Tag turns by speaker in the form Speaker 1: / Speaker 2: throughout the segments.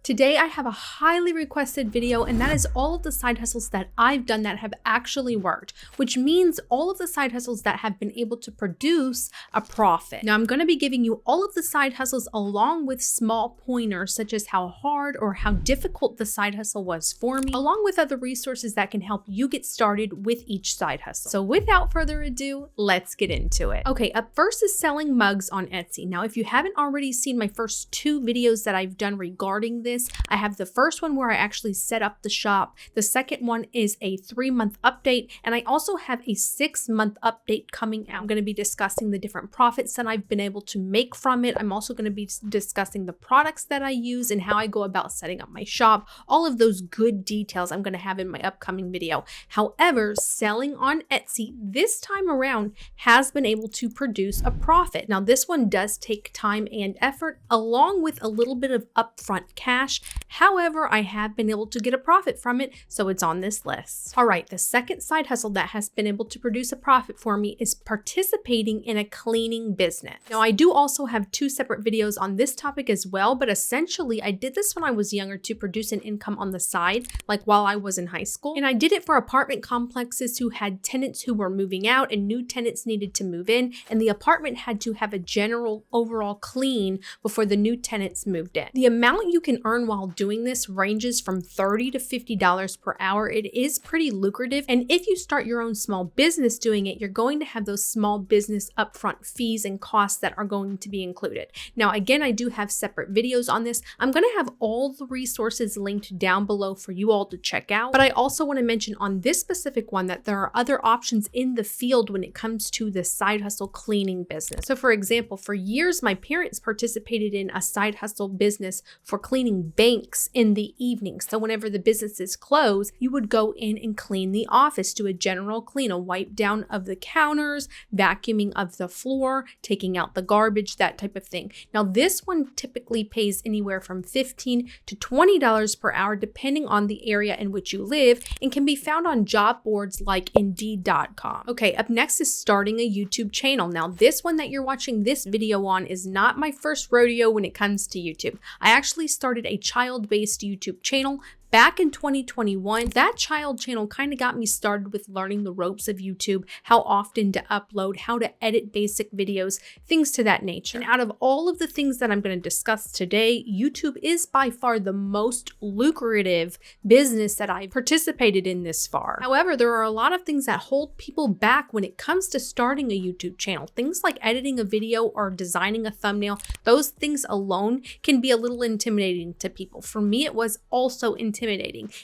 Speaker 1: Today I have a highly requested video, and that is all of the side hustles that I've done that have actually worked, which means all of the side hustles that have been able to produce a profit. Now I'm going to be giving you all of the side hustles along with small pointers such as how hard or how difficult the side hustle was for me, along with other resources that can help you get started with each side hustle. So without further ado, let's get into it. Okay, up first is selling mugs on Etsy. Now if you haven't already seen my first two videos that I've done regarding this, I have the first one where I actually set up the shop. The second one is a 3-month update, and I also have a 6-month update coming out. I'm going to be discussing the different profits that I've been able to make from it. I'm also going to be discussing the products that I use and how I go about setting up my shop. All of those good details I'm going to have in my upcoming video. However, selling on Etsy this time around has been able to produce a profit. Now this one does take time and effort along with a little bit of upfront cash. However, I have been able to get a profit from it, so it's on this list. All right, the second side hustle that has been able to produce a profit for me is participating in a cleaning business. Now, I do also have 2 separate videos on this topic as well, but essentially I did this when I was younger to produce an income on the side, like while I was in high school. And I did it for apartment complexes who had tenants who were moving out and new tenants needed to move in, and the apartment had to have a general overall clean before the new tenants moved in. The amount you can earn while doing this ranges from $30 to $50 per hour. It is pretty lucrative, and if you start your own small business doing it, you're going to have those small business upfront fees and costs that are going to be included. Now again, I do have separate videos on this. I'm going to have all the resources linked down below for you all to check out, but I also want to mention on this specific one that there are other options in the field when it comes to the side hustle cleaning business. So for example, for years my parents participated in a side hustle business for cleaning banks in the evening. So whenever the businesses close, you would go in and clean the office, do a general clean, a wipe down of the counters, vacuuming of the floor, taking out the garbage, that type of thing. Now this one typically pays anywhere from $15 to $20 per hour depending on the area in which you live, and can be found on job boards like Indeed.com. Okay, up next is starting a YouTube channel. Now this one that you're watching this video on is not my first rodeo when it comes to YouTube. I actually started a child-based YouTube channel back in 2021. That child channel kind of got me started with learning the ropes of YouTube, how often to upload, how to edit basic videos, things to that nature. And out of all of the things that I'm going to discuss today, YouTube is by far the most lucrative business that I've participated in this far. However, there are a lot of things that hold people back when it comes to starting a YouTube channel. Things like editing a video or designing a thumbnail, those things alone can be a little intimidating to people. For me, it was also intimidating.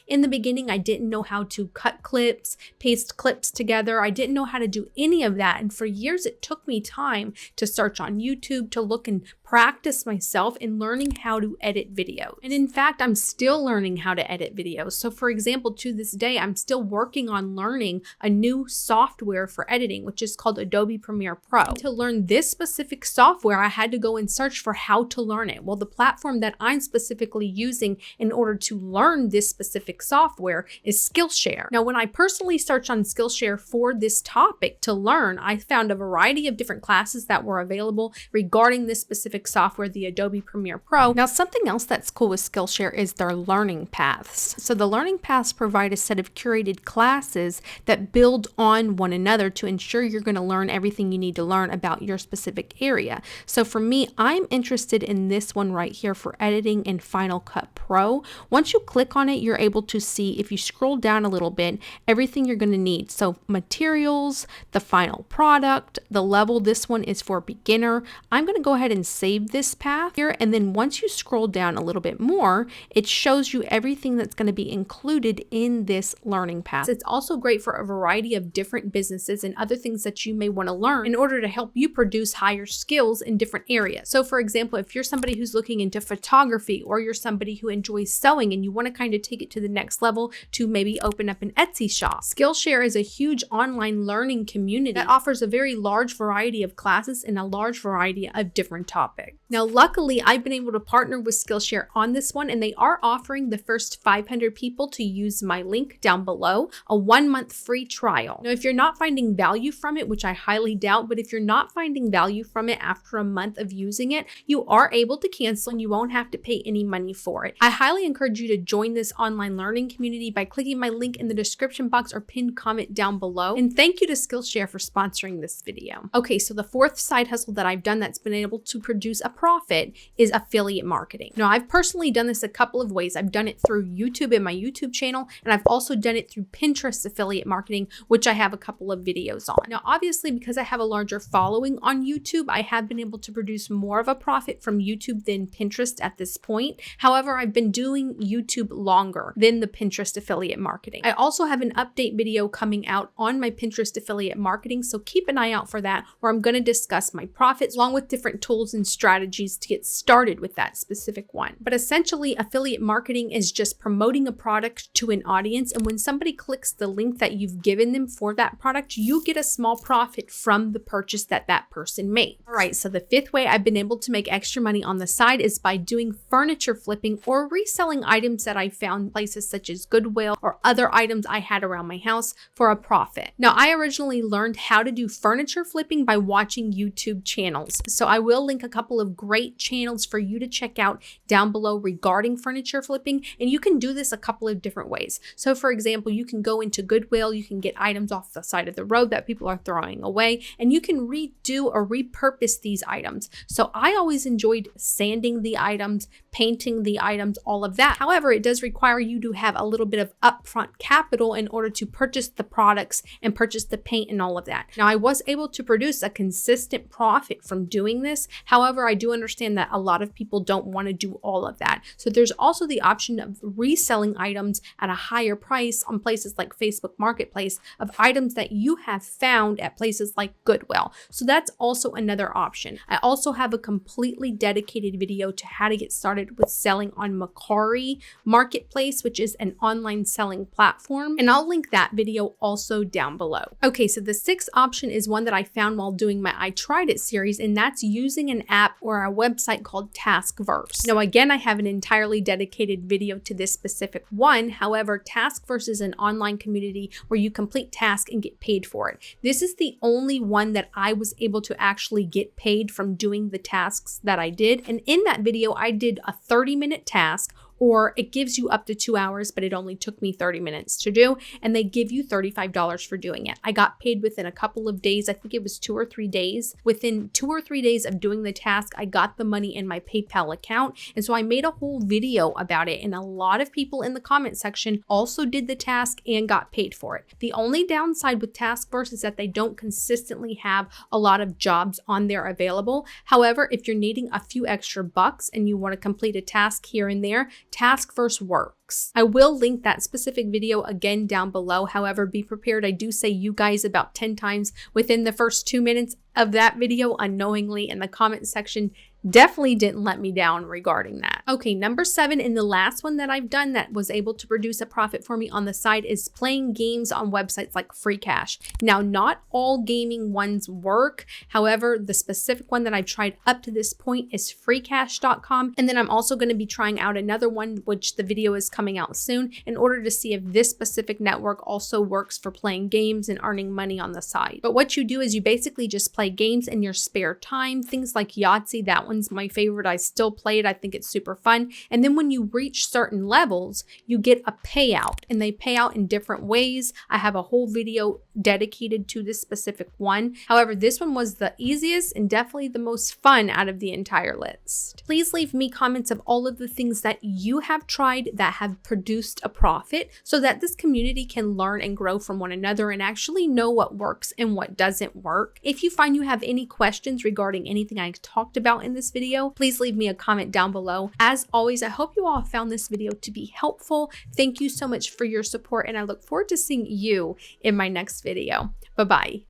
Speaker 1: In the beginning, I didn't know how to cut clips, paste clips together. I didn't know how to do any of that. And for years, it took me time to search on YouTube, to look and practice myself in learning how to edit videos. And in fact, I'm still learning how to edit videos. So for example, to this day, I'm still working on learning a new software for editing, which is called Adobe Premiere Pro. To learn this specific software, I had to go and search for how to learn it. Well, the platform that I'm specifically using in order to learn this specific software is Skillshare. Now, when I personally searched on Skillshare for this topic to learn, I found a variety of different classes that were available regarding this specific software, the Adobe Premiere Pro. Now, something else that's cool with Skillshare is their learning paths. So the learning paths provide a set of curated classes that build on one another to ensure you're going to learn everything you need to learn about your specific area. So for me, I'm interested in this one right here for editing in Final Cut Pro. Once you click on it, you're able to see, if you scroll down a little bit, everything you're going to need. So materials, the final product, the level. This one is for beginner. I'm going to go ahead and save this path here, and then once you scroll down a little bit more, it shows you everything that's going to be included in this learning path. It's also great for a variety of different businesses and other things that you may want to learn in order to help you produce higher skills in different areas. So for example, if you're somebody who's looking into photography, or you're somebody who enjoys sewing and you want to kind kind of take it to the next level to maybe open up an Etsy shop. Skillshare is a huge online learning community that offers a very large variety of classes and a large variety of different topics. Now, luckily, I've been able to partner with Skillshare on this one, and they are offering the first 500 people to use my link down below, a 1-month free trial. Now, if you're not finding value from it, which I highly doubt, but if you're not finding value from it after a month of using it, you are able to cancel and you won't have to pay any money for it. I highly encourage you to join this online learning community by clicking my link in the description box or pinned comment down below. And thank you to Skillshare for sponsoring this video. Okay, so the fourth side hustle that I've done that's been able to produce a profit is affiliate marketing. Now, I've personally done this a couple of ways. I've done it through YouTube in my YouTube channel, and I've also done it through Pinterest affiliate marketing, which I have a couple of videos on. Now, obviously, because I have a larger following on YouTube, I have been able to produce more of a profit from YouTube than Pinterest at this point. However, I've been doing YouTube longer than the Pinterest affiliate marketing. I also have an update video coming out on my Pinterest affiliate marketing, so keep an eye out for that, where I'm going to discuss my profits along with different tools and strategies to get started with that specific one. But essentially, affiliate marketing is just promoting a product to an audience, and when somebody clicks the link that you've given them for that product, you get a small profit from the purchase that that person made. All right, so the fifth way I've been able to make extra money on the side is by doing furniture flipping or reselling items that I found places such as Goodwill or other items I had around my house for a profit. Now, I originally learned how to do furniture flipping by watching YouTube channels, so I will link a couple of great channels for you to check out down below regarding furniture flipping, and you can do this a couple of different ways. So for example, you can go into Goodwill, you can get items off the side of the road that people are throwing away, and you can redo or repurpose these items. So I always enjoyed sanding the items, painting the items, all of that. However, it does require you to have a little bit of upfront capital in order to purchase the products and purchase the paint and all of that. Now, I was able to produce a consistent profit from doing this. However, I do understand that a lot of people don't want to do all of that. So there's also the option of reselling items at a higher price on places like Facebook Marketplace of items that you have found at places like Goodwill. So that's also another option. I also have a completely dedicated video to how to get started with selling on Mercari Marketplace, which is an online selling platform, and I'll link that video also down below. Okay, so the sixth option is one that I found while doing my I Tried It series, and that's using an app or a website called Taskverse. Now, again, I have an entirely dedicated video to this specific one. However, Taskverse is an online community where you complete tasks and get paid for it. This is the only one that I was able to actually get paid from doing the tasks that I did. And in that video, I did a 30-minute task, or it gives you up to 2 hours, but it only took me 30 minutes to do, and they give you $35 for doing it. I got paid within a couple of days. I think it was 2 or 3 days. Within 2 or 3 days of doing the task, I got the money in my PayPal account, and so I made a whole video about it, and a lot of people in the comment section also did the task and got paid for it. The only downside with Taskverse is that they don't consistently have a lot of jobs on there available. However, if you're needing a few extra bucks and you want to complete a task here and there, Taskverse works. I will link that specific video again down below. However, be prepared. I do say you guys about 10 times within the first 2 minutes of that video unknowingly, and the comment section definitely didn't let me down regarding that. Okay, number 7, and the last one that I've done that was able to produce a profit for me on the side is playing games on websites like Free Cash. Now, not all gaming ones work. However, the specific one that I've tried up to this point is freecash.com. And then I'm also going to be trying out another one, which the video is coming out soon, in order to see if this specific network also works for playing games and earning money on the side. But what you do is you basically just play games in your spare time, things like Yahtzee. That one's my favorite. I still play it. I think it's super fun. And then when you reach certain levels, you get a payout, and they pay out in different ways. I have a whole video dedicated to this specific one. However, this one was the easiest and definitely the most fun out of the entire list. Please leave me comments of all of the things that you have tried that have produced a profit, so that this community can learn and grow from one another and actually know what works and what doesn't work. If you find you have any questions regarding anything I talked about in this video, please leave me a comment down below. As always, I hope you all found this video to be helpful. Thank you so much for your support, and I look forward to seeing you in my next video. Bye-bye.